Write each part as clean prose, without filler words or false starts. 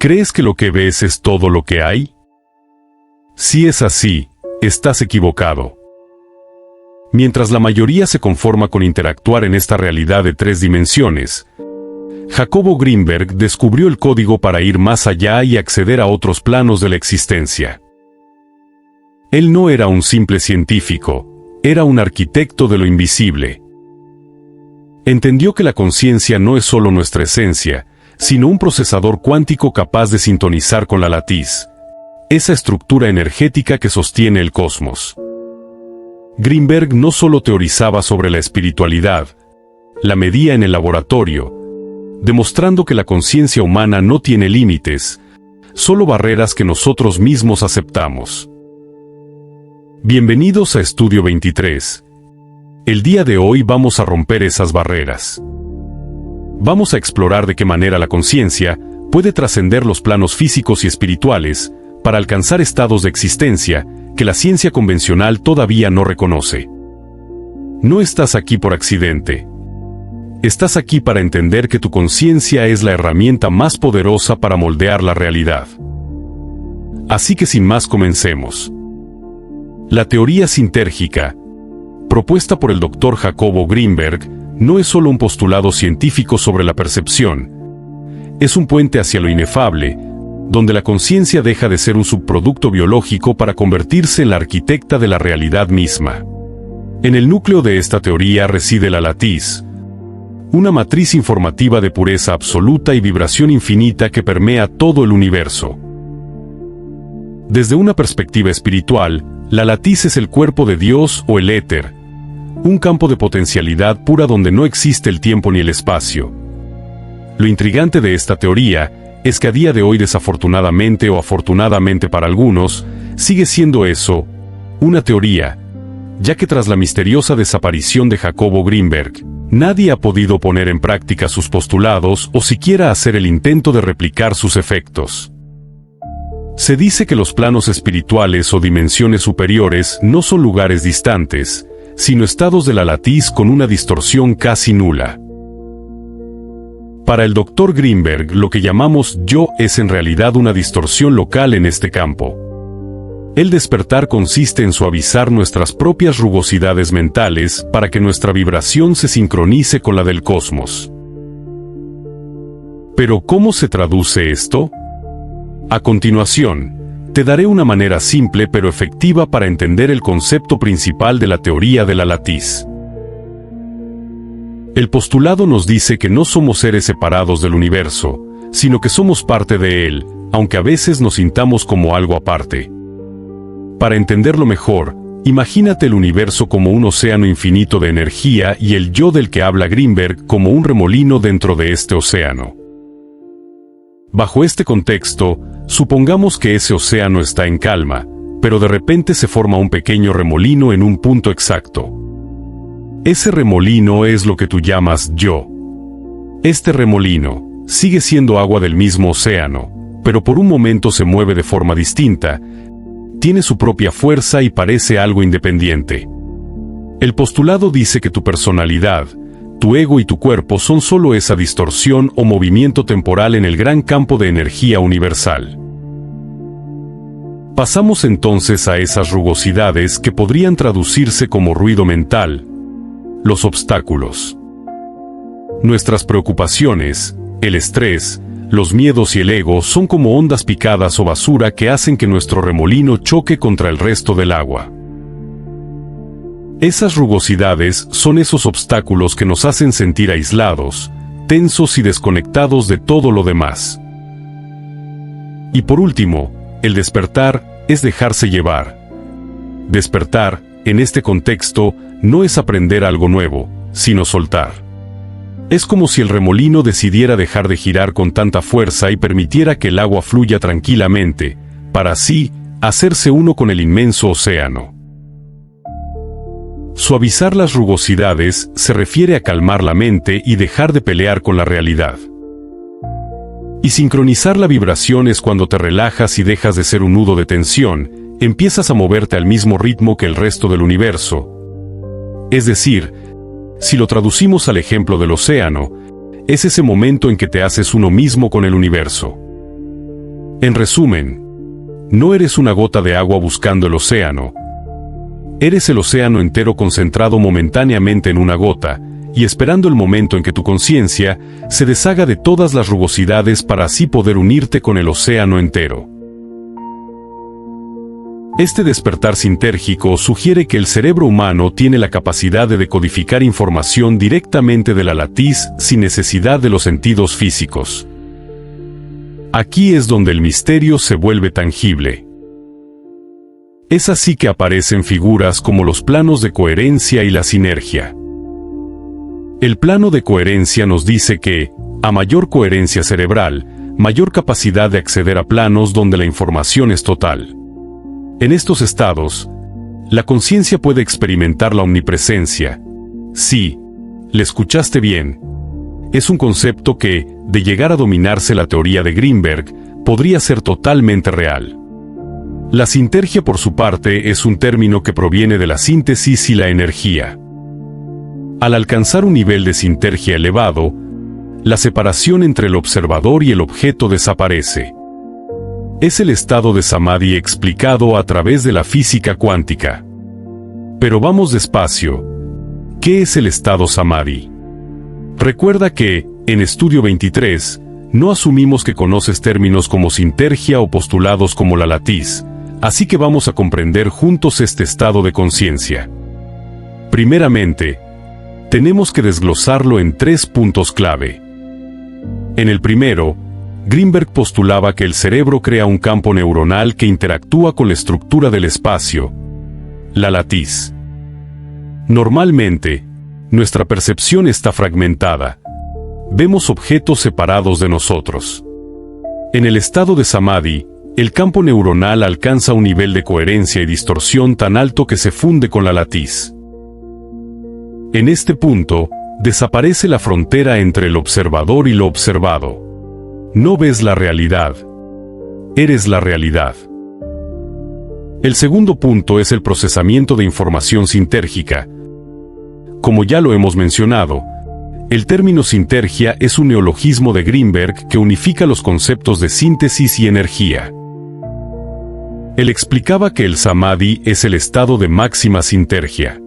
¿Crees que lo que ves es todo lo que hay? Si es así, estás equivocado. Mientras la mayoría se conforma con interactuar en esta realidad de 3 dimensiones, Jacobo Greenberg descubrió el código para ir más allá y acceder a otros planos de la existencia. Él no era un simple científico, era un arquitecto de lo invisible. Entendió que la conciencia no es solo nuestra esencia, sino un procesador cuántico capaz de sintonizar con la latiz, esa estructura energética que sostiene el cosmos. Greenberg no solo teorizaba sobre la espiritualidad, la medía en el laboratorio, demostrando que la conciencia humana no tiene límites, solo barreras que nosotros mismos aceptamos. Bienvenidos a Estudio 23. El día de hoy vamos a romper esas barreras. Vamos a explorar de qué manera la conciencia puede trascender los planos físicos y espirituales para alcanzar estados de existencia que la ciencia convencional todavía no reconoce. No estás aquí por accidente. Estás aquí para entender que tu conciencia es la herramienta más poderosa para moldear la realidad. Así que sin más comencemos. La teoría sintérgica, propuesta por el Dr. Jacobo Greenberg, no es solo un postulado científico sobre la percepción. Es un puente hacia lo inefable, donde la conciencia deja de ser un subproducto biológico para convertirse en la arquitecta de la realidad misma. En el núcleo de esta teoría reside la latiz, una matriz informativa de pureza absoluta y vibración infinita que permea todo el universo. Desde una perspectiva espiritual, la latiz es el cuerpo de Dios o el éter, un campo de potencialidad pura donde no existe el tiempo ni el espacio. Lo intrigante de esta teoría es que a día de hoy, desafortunadamente o afortunadamente para algunos, sigue siendo eso, una teoría, ya que tras la misteriosa desaparición de Jacobo Greenberg, nadie ha podido poner en práctica sus postulados o siquiera hacer el intento de replicar sus efectos. Se dice que los planos espirituales o dimensiones superiores no son lugares distantes, sino estados de la latiz con una distorsión casi nula. Para el Dr. Greenberg, lo que llamamos yo es en realidad una distorsión local en este campo. El despertar consiste en suavizar nuestras propias rugosidades mentales para que nuestra vibración se sincronice con la del cosmos. Pero ¿cómo se traduce esto? A continuación, te daré una manera simple pero efectiva para entender el concepto principal de la teoría de la latiz. El postulado nos dice que no somos seres separados del universo, sino que somos parte de él, aunque a veces nos sintamos como algo aparte. Para entenderlo mejor, imagínate el universo como un océano infinito de energía y el yo del que habla Greenberg como un remolino dentro de este océano. Bajo este contexto, supongamos que ese océano está en calma, pero de repente se forma un pequeño remolino en un punto exacto. Ese remolino es lo que tú llamas yo. Este remolino sigue siendo agua del mismo océano, pero por un momento se mueve de forma distinta, tiene su propia fuerza y parece algo independiente. El postulado dice que tu personalidad, tu ego y tu cuerpo son solo esa distorsión o movimiento temporal en el gran campo de energía universal. Pasamos entonces a esas rugosidades que podrían traducirse como ruido mental, los obstáculos. Nuestras preocupaciones, el estrés, los miedos y el ego son como ondas picadas o basura que hacen que nuestro remolino choque contra el resto del agua. Esas rugosidades son esos obstáculos que nos hacen sentir aislados, tensos y desconectados de todo lo demás. Y por último, el despertar es dejarse llevar. Despertar, en este contexto, no es aprender algo nuevo, sino soltar. Es como si el remolino decidiera dejar de girar con tanta fuerza y permitiera que el agua fluya tranquilamente, para así hacerse uno con el inmenso océano. Suavizar las rugosidades se refiere a calmar la mente y dejar de pelear con la realidad. Y sincronizar la vibración es cuando te relajas y dejas de ser un nudo de tensión, empiezas a moverte al mismo ritmo que el resto del universo. Es decir, si lo traducimos al ejemplo del océano, es ese momento en que te haces uno mismo con el universo. En resumen, no eres una gota de agua buscando el océano. Eres el océano entero concentrado momentáneamente en una gota, y esperando el momento en que tu conciencia se deshaga de todas las rugosidades para así poder unirte con el océano entero. Este despertar sintérgico sugiere que el cerebro humano tiene la capacidad de decodificar información directamente de la latiz sin necesidad de los sentidos físicos. Aquí es donde el misterio se vuelve tangible. Es así que aparecen figuras como los planos de coherencia y la sinergia. El plano de coherencia nos dice que, a mayor coherencia cerebral, mayor capacidad de acceder a planos donde la información es total. En estos estados, la conciencia puede experimentar la omnipresencia. Sí, le escuchaste bien. Es un concepto que, de llegar a dominarse la teoría de Greenberg, podría ser totalmente real. La sintergia, por su parte, es un término que proviene de la síntesis y la energía. Al alcanzar un nivel de sintergia elevado, la separación entre el observador y el objeto desaparece. Es el estado de samadhi explicado a través de la física cuántica. Pero vamos despacio. ¿Qué es el estado samadhi? Recuerda que, en Estudio 23, no asumimos que conoces términos como sintergia o postulados como la latiz, así que vamos a comprender juntos este estado de conciencia. Primeramente, tenemos que desglosarlo en 3 puntos clave. En el primero, Greenberg postulaba que el cerebro crea un campo neuronal que interactúa con la estructura del espacio, la latiz. Normalmente, nuestra percepción está fragmentada. Vemos objetos separados de nosotros. En el estado de samadhi, el campo neuronal alcanza un nivel de coherencia y distorsión tan alto que se funde con la latiz. En este punto, desaparece la frontera entre el observador y lo observado. No ves la realidad. Eres la realidad. El segundo punto es el procesamiento de información sintérgica. Como ya lo hemos mencionado, el término sintergia es un neologismo de Greenberg que unifica los conceptos de síntesis y energía. Él explicaba que el samadhi es el estado de máxima sintergia.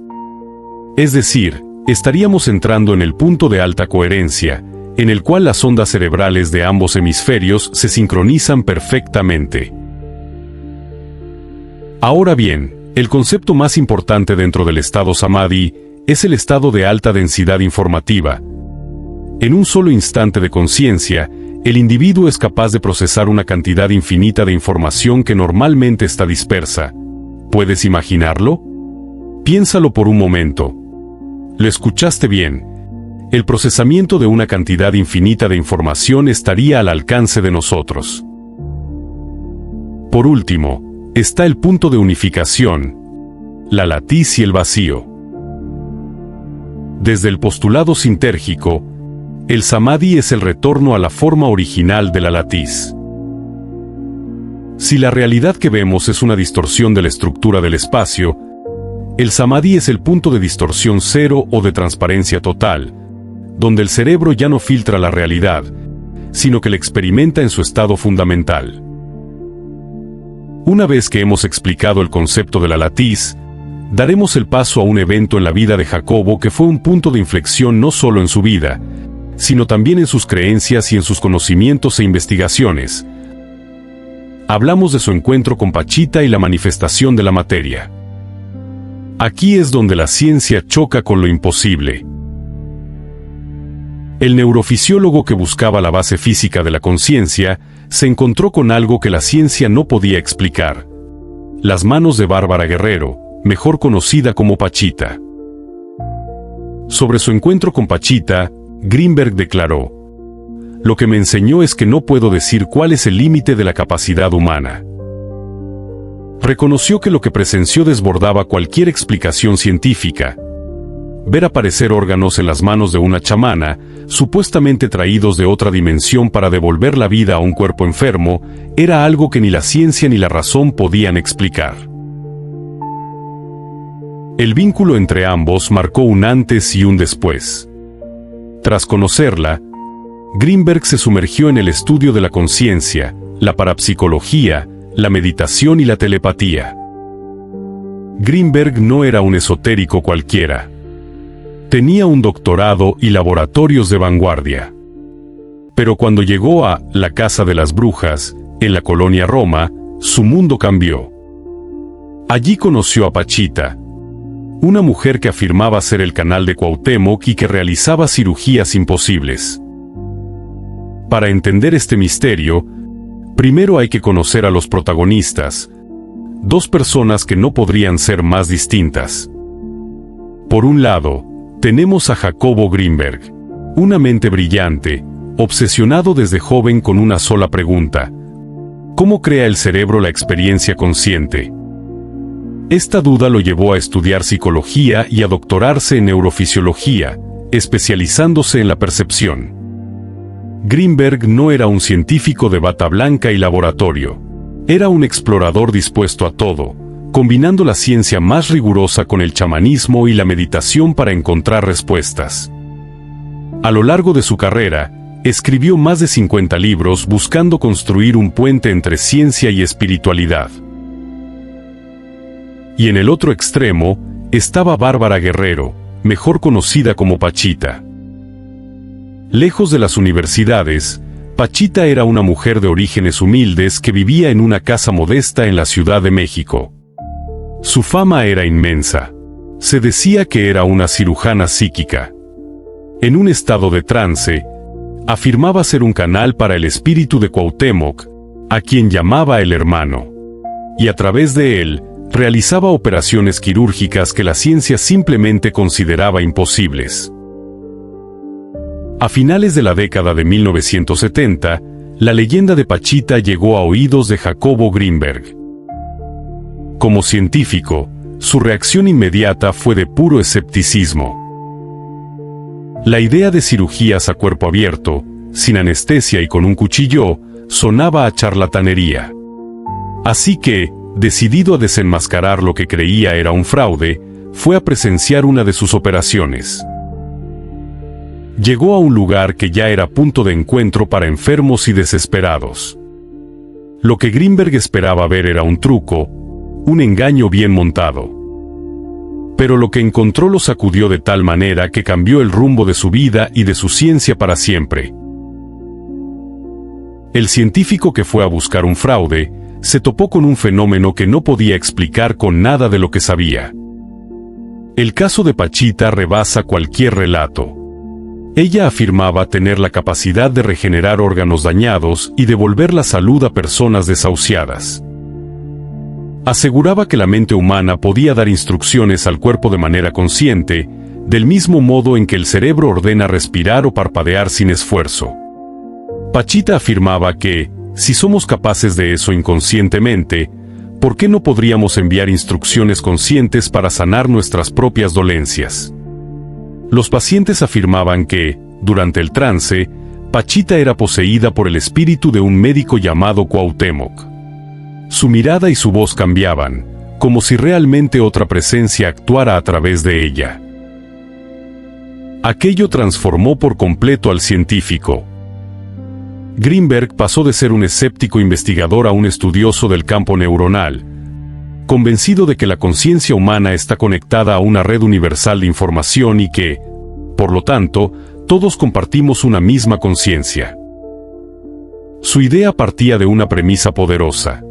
Es decir, estaríamos entrando en el punto de alta coherencia, en el cual las ondas cerebrales de ambos hemisferios se sincronizan perfectamente. Ahora bien, el concepto más importante dentro del estado samadhi es el estado de alta densidad informativa. En un solo instante de conciencia, el individuo es capaz de procesar una cantidad infinita de información que normalmente está dispersa. ¿Puedes imaginarlo? Piénsalo por un momento. ¿Lo escuchaste bien? El procesamiento de una cantidad infinita de información estaría al alcance de nosotros. Por último, está el punto de unificación, la latiz y el vacío. Desde el postulado sintérgico, el samadhi es el retorno a la forma original de la latiz. Si la realidad que vemos es una distorsión de la estructura del espacio, el samadhi es el punto de distorsión cero o de transparencia total, donde el cerebro ya no filtra la realidad, sino que la experimenta en su estado fundamental. Una vez que hemos explicado el concepto de la latiz, daremos el paso a un evento en la vida de Jacobo que fue un punto de inflexión no solo en su vida, sino también en sus creencias y en sus conocimientos e investigaciones. Hablamos de su encuentro con Pachita y la manifestación de la materia. Aquí es donde la ciencia choca con lo imposible. El neurofisiólogo que buscaba la base física de la conciencia se encontró con algo que la ciencia no podía explicar: las manos de Bárbara Guerrero, mejor conocida como Pachita. Sobre su encuentro con Pachita, Greenberg declaró: "Lo que me enseñó es que no puedo decir cuál es el límite de la capacidad humana". Reconoció que lo que presenció desbordaba cualquier explicación científica. Ver aparecer órganos en las manos de una chamana, supuestamente traídos de otra dimensión para devolver la vida a un cuerpo enfermo, era algo que ni la ciencia ni la razón podían explicar. El vínculo entre ambos marcó un antes y un después. Tras conocerla, Greenberg se sumergió en el estudio de la conciencia, la parapsicología, la meditación y la telepatía. Greenberg no era un esotérico cualquiera. Tenía un doctorado y laboratorios de vanguardia. Pero cuando llegó a la Casa de las Brujas, en la colonia Roma, su mundo cambió. Allí conoció a Pachita, una mujer que afirmaba ser el canal de Cuauhtémoc y que realizaba cirugías imposibles. Para entender este misterio, primero hay que conocer a los protagonistas, dos personas que no podrían ser más distintas. Por un lado, tenemos a Jacobo Greenberg, una mente brillante, obsesionado desde joven con una sola pregunta: ¿cómo crea el cerebro la experiencia consciente? Esta duda lo llevó a estudiar psicología y a doctorarse en neurofisiología, especializándose en la percepción. Greenberg no era un científico de bata blanca y laboratorio. Era un explorador dispuesto a todo, combinando la ciencia más rigurosa con el chamanismo y la meditación para encontrar respuestas. A lo largo de su carrera, escribió más de 50 libros buscando construir un puente entre ciencia y espiritualidad. Y en el otro extremo, estaba Bárbara Guerrero, mejor conocida como Pachita. Lejos de las universidades, Pachita era una mujer de orígenes humildes que vivía en una casa modesta en la Ciudad de México. Su fama era inmensa. Se decía que era una cirujana psíquica. En un estado de trance, afirmaba ser un canal para el espíritu de Cuauhtémoc, a quien llamaba el hermano. Y a través de él, realizaba operaciones quirúrgicas que la ciencia simplemente consideraba imposibles. A finales de la década de 1970, la leyenda de Pachita llegó a oídos de Jacobo Greenberg. Como científico, su reacción inmediata fue de puro escepticismo. La idea de cirugías a cuerpo abierto, sin anestesia y con un cuchillo, sonaba a charlatanería. Así que, decidido a desenmascarar lo que creía era un fraude, fue a presenciar una de sus operaciones. Llegó a un lugar que ya era punto de encuentro para enfermos y desesperados. Lo que Greenberg esperaba ver era un truco, un engaño bien montado. Pero lo que encontró lo sacudió de tal manera que cambió el rumbo de su vida y de su ciencia para siempre. El científico que fue a buscar un fraude, se topó con un fenómeno que no podía explicar con nada de lo que sabía. El caso de Pachita rebasa cualquier relato. Ella afirmaba tener la capacidad de regenerar órganos dañados y devolver la salud a personas desahuciadas. Aseguraba que la mente humana podía dar instrucciones al cuerpo de manera consciente, del mismo modo en que el cerebro ordena respirar o parpadear sin esfuerzo. Pachita afirmaba que, si somos capaces de eso inconscientemente, ¿por qué no podríamos enviar instrucciones conscientes para sanar nuestras propias dolencias? Los pacientes afirmaban que, durante el trance, Pachita era poseída por el espíritu de un médico llamado Cuauhtémoc. Su mirada y su voz cambiaban, como si realmente otra presencia actuara a través de ella. Aquello transformó por completo al científico. Greenberg pasó de ser un escéptico investigador a un estudioso del campo neuronal, convencido de que la conciencia humana está conectada a una red universal de información y que, por lo tanto, todos compartimos una misma conciencia. Su idea partía de una premisa poderosa.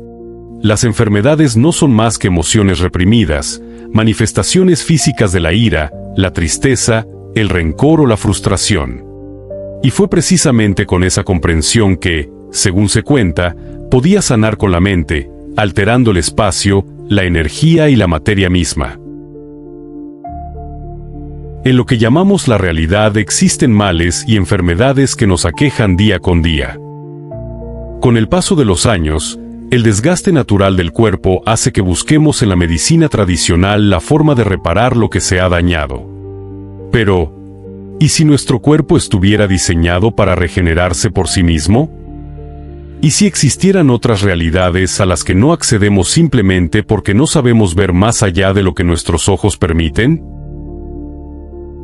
Las enfermedades no son más que emociones reprimidas, manifestaciones físicas de la ira, la tristeza, el rencor o la frustración. Y fue precisamente con esa comprensión que, según se cuenta, podía sanar con la mente, alterando el espacio, la energía y la materia misma. En lo que llamamos la realidad existen males y enfermedades que nos aquejan día con día. Con el paso de los años, el desgaste natural del cuerpo hace que busquemos en la medicina tradicional la forma de reparar lo que se ha dañado. Pero, ¿y si nuestro cuerpo estuviera diseñado para regenerarse por sí mismo? ¿Y si existieran otras realidades a las que no accedemos simplemente porque no sabemos ver más allá de lo que nuestros ojos permiten?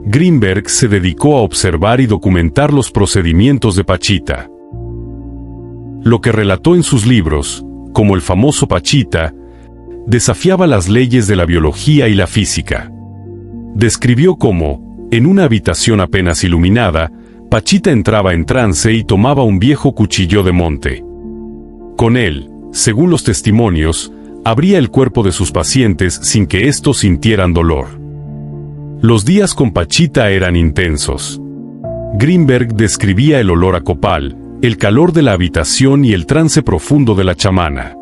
Greenberg se dedicó a observar y documentar los procedimientos de Pachita. Lo que relató en sus libros, como el famoso Pachita, desafiaba las leyes de la biología y la física. Describió cómo, en una habitación apenas iluminada, Pachita entraba en trance y tomaba un viejo cuchillo de monte. Con él, según los testimonios, abría el cuerpo de sus pacientes sin que éstos sintieran dolor. Los días con Pachita eran intensos. Greenberg describía el olor a copal, el calor de la habitación y el trance profundo de la chamana.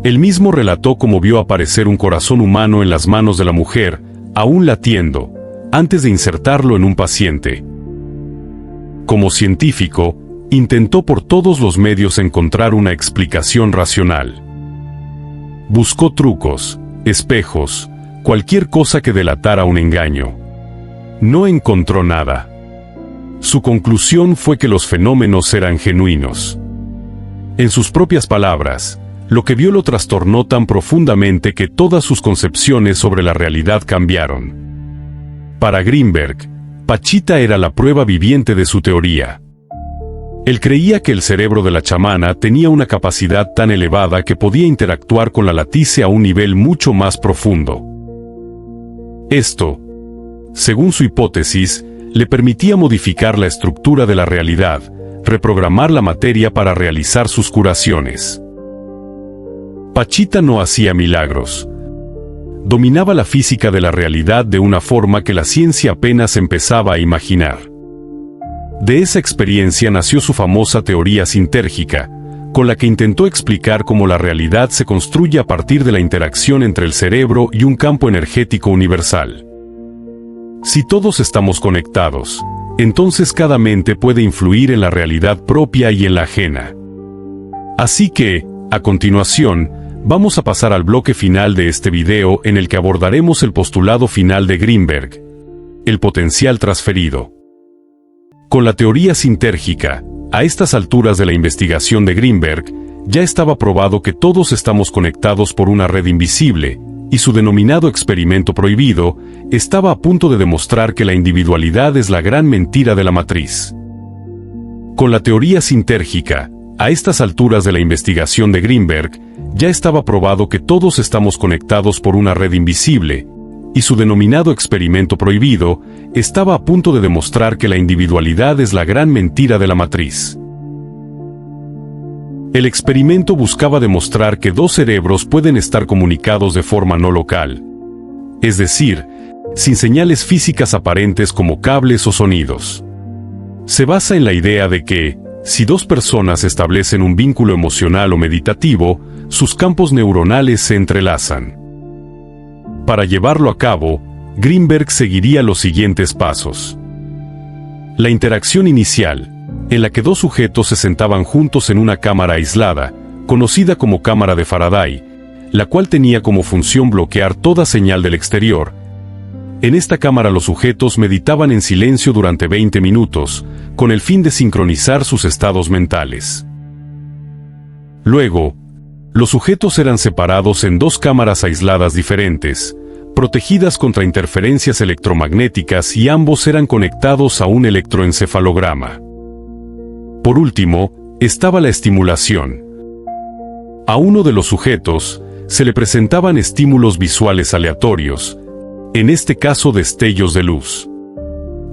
Él mismo relató cómo vio aparecer un corazón humano en las manos de la mujer, aún latiendo, antes de insertarlo en un paciente. Como científico, intentó por todos los medios encontrar una explicación racional. Buscó trucos, espejos, cualquier cosa que delatara un engaño. No encontró nada. Su conclusión fue que los fenómenos eran genuinos. En sus propias palabras, lo que vio lo trastornó tan profundamente que todas sus concepciones sobre la realidad cambiaron. Para Greenberg, Pachita era la prueba viviente de su teoría. Él creía que el cerebro de la chamana tenía una capacidad tan elevada que podía interactuar con la latice a un nivel mucho más profundo. Esto, según su hipótesis, le permitía modificar la estructura de la realidad, reprogramar la materia para realizar sus curaciones. Pachita no hacía milagros. Dominaba la física de la realidad de una forma que la ciencia apenas empezaba a imaginar. De esa experiencia nació su famosa teoría sintérgica, con la que intentó explicar cómo la realidad se construye a partir de la interacción entre el cerebro y un campo energético universal. Si todos estamos conectados, entonces cada mente puede influir en la realidad propia y en la ajena. Así que, a continuación, vamos a pasar al bloque final de este video en el que abordaremos el postulado final de Greenberg, el potencial transferido. Con la teoría sintérgica, a estas alturas de la investigación de Greenberg, ya estaba probado que todos estamos conectados por una red invisible, y su denominado experimento prohibido estaba a punto de demostrar que la individualidad es la gran mentira de la matriz. Con la teoría sintérgica, a estas alturas de la investigación de Greenberg, ya estaba probado que todos estamos conectados por una red invisible, y su denominado experimento prohibido estaba a punto de demostrar que la individualidad es la gran mentira de la matriz. El experimento buscaba demostrar que dos cerebros pueden estar comunicados de forma no local, es decir, sin señales físicas aparentes como cables o sonidos. Se basa en la idea de que, si dos personas establecen un vínculo emocional o meditativo, sus campos neuronales se entrelazan. Para llevarlo a cabo, Greenberg seguiría los siguientes pasos. La interacción inicial, en la que dos sujetos se sentaban juntos en una cámara aislada, conocida como cámara de Faraday, la cual tenía como función bloquear toda señal del exterior. En esta cámara los sujetos meditaban en silencio durante 20 minutos, con el fin de sincronizar sus estados mentales. Luego, los sujetos eran separados en dos cámaras aisladas diferentes, protegidas contra interferencias electromagnéticas, y ambos eran conectados a un electroencefalograma. Por último, estaba la estimulación. A uno de los sujetos se le presentaban estímulos visuales aleatorios, en este caso destellos de luz.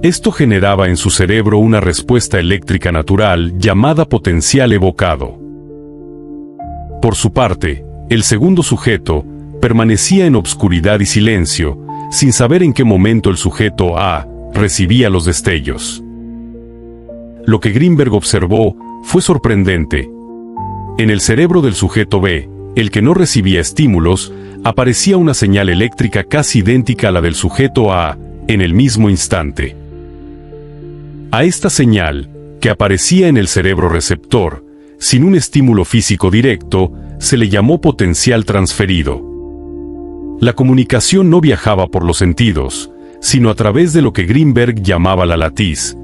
Esto generaba en su cerebro una respuesta eléctrica natural llamada potencial evocado. Por su parte, el segundo sujeto permanecía en obscuridad y silencio, sin saber en qué momento el sujeto A recibía los destellos. Lo que Greenberg observó fue sorprendente. En el cerebro del sujeto B, el que no recibía estímulos, aparecía una señal eléctrica casi idéntica a la del sujeto A, en el mismo instante. A esta señal, que aparecía en el cerebro receptor, sin un estímulo físico directo, se le llamó potencial transferido. La comunicación no viajaba por los sentidos, sino a través de lo que Greenberg llamaba la latiz,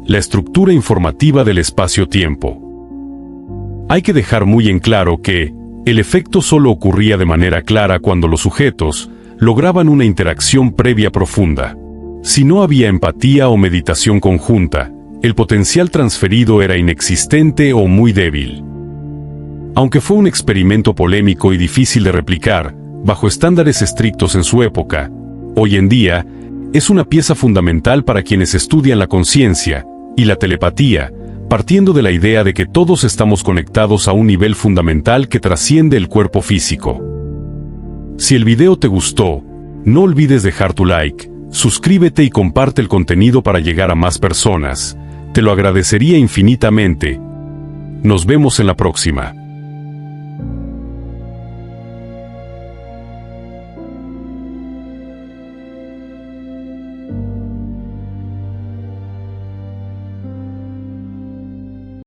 la estructura informativa del espacio-tiempo. Hay que dejar muy en claro que el efecto solo ocurría de manera clara cuando los sujetos lograban una interacción previa profunda. Si no había empatía o meditación conjunta, el potencial transferido era inexistente o muy débil. Aunque fue un experimento polémico y difícil de replicar, bajo estándares estrictos en su época, hoy en día es una pieza fundamental para quienes estudian la conciencia y la telepatía, partiendo de la idea de que todos estamos conectados a un nivel fundamental que trasciende el cuerpo físico. Si el video te gustó, no olvides dejar tu like, suscríbete y comparte el contenido para llegar a más personas. Te lo agradecería infinitamente. Nos vemos en la próxima.